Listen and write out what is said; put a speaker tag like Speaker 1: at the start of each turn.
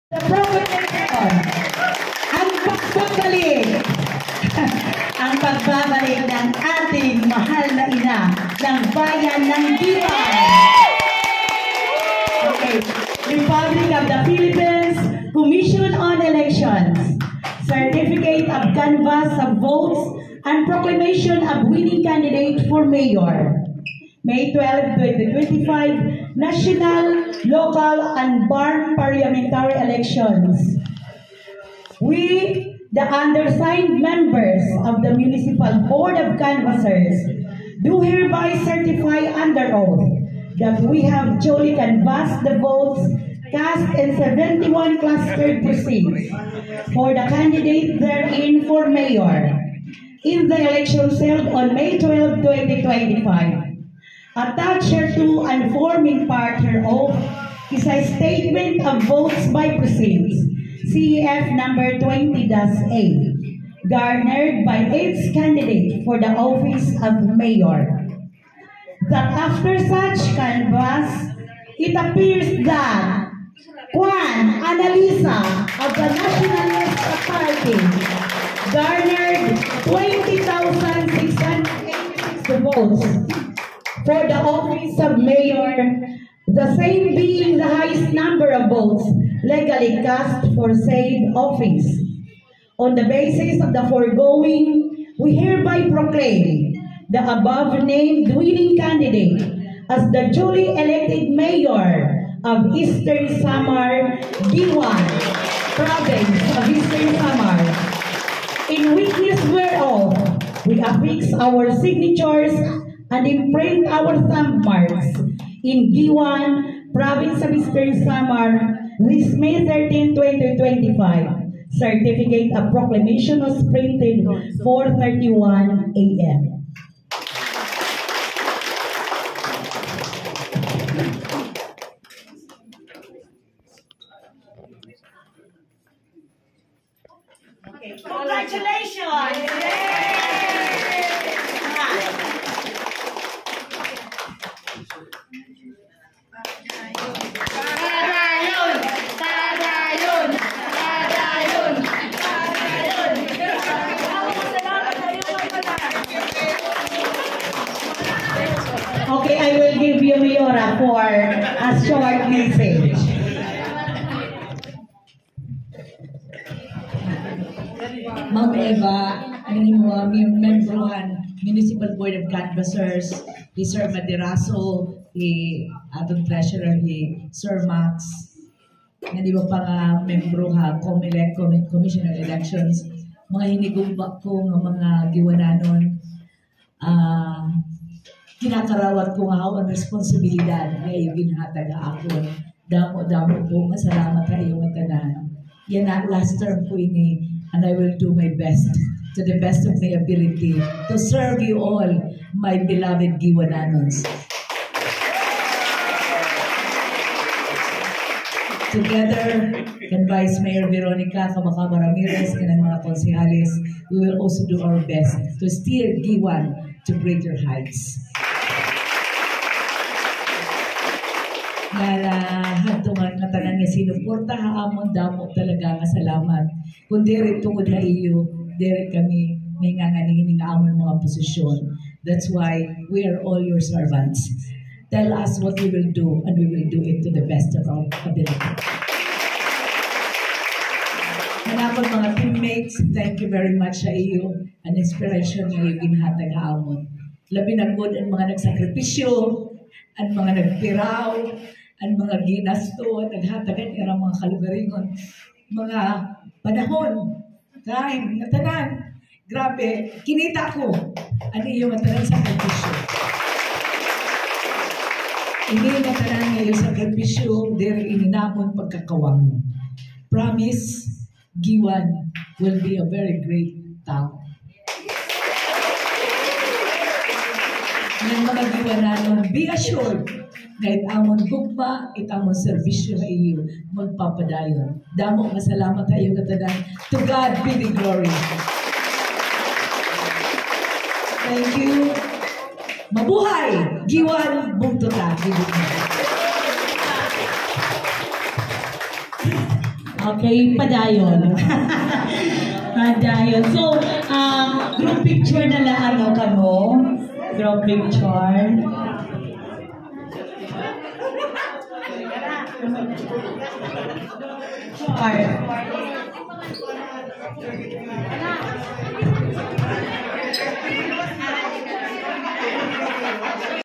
Speaker 1: The proclamation, ang pagbabalik, ang pagbabalik ng ating mahal na ina ng bayan ng Diwan. Okay, Republic of the Philippines, Commission on Elections, Certificate of Canvass of Votes, and Proclamation of Winning Candidate for Mayor. May 12, 2025, national, local, and barn parliamentary elections. We, the undersigned members of the Municipal Board of Canvassers, do hereby certify under oath that we have duly canvassed the votes cast in 71 clustered precincts for the candidate therein for mayor in the elections held on May 12, 2025. Attached hereto and forming part hereof is a statement of votes by precincts, CEF number 20-A, garnered by each candidate for the office of mayor. That after such canvass, it appears that Juan Analisa of the Nationalist Party garnered 20,686 votes for the office of mayor, the same being the highest number of votes legally cast for said office. On the basis of the foregoing, we hereby proclaim the above-named winning candidate as the duly elected mayor of Eastern Samar, Diwan, province of Eastern Samar. In witness whereof, we affix our signatures and imprint our thumb marks in Diwan, province of Eastern Samar, this May 13, 2025. Certificate of proclamation was printed 4:31 a.m. Okay. Congratulations! Okay, I will give you Mayora for a short message.
Speaker 2: Ma'am Eva, ang inyong membruhan, Municipal Board of Canvassers, ni Sir Maderaso, ni atong treasurer, ni Sir Max, nga di ba pa nga membro ha, COMELEC, Commission on Elections, mga hinigumba ko nga mga giwananon, kinakarawat ko nga ang responsibilidad nga yung ginhatag ako. Damo-damo po, masalamat kayo nga tanan. Yan na, last term po ini, and I will do my best, to the best of my ability, to serve you all, my beloved Giwananons. Together, and Vice Mayor Veronica Kamacama Ramirez and ang mga konsehalis, we will also do our best to steer Giwan to greater heights. Hagtungan na tanan nga sinuporta haamon damo talaga nga salamat. Kung diri tungod na iyo, diri kami may nganganihin nga amon mga posisyon. That's why we are all your servants. Tell us what we will do and we will do it to the best of our ability. Manakon mga teammates, thank you very much sa iyo. An inspiration nga yung ginhatag haamon. Labi na good ang mga nagsakripisyo, ang mga nagpiraw, ang mga ginasto at naghatagan irang mga kalugaringon, mga panahon, time, natanan. Grabe, kinita ko ang iyong natanan sa sakripisyo. Hindi natanan ngayon sa sakripisyo, diri ininamon pagkakawang mo. Promise, Giwan will be a very great town. Ng mga Giwananon, be assured na itamon gugma, itamon serbisyo na iyo, magpapadayon. Damo, masalamat tayo katanan. To God be the glory. Thank you. Mabuhay! Giwan, bugtota.
Speaker 1: Okay, padayon. Padayon. So, group picture na lang ano kamo? Group picture. Part.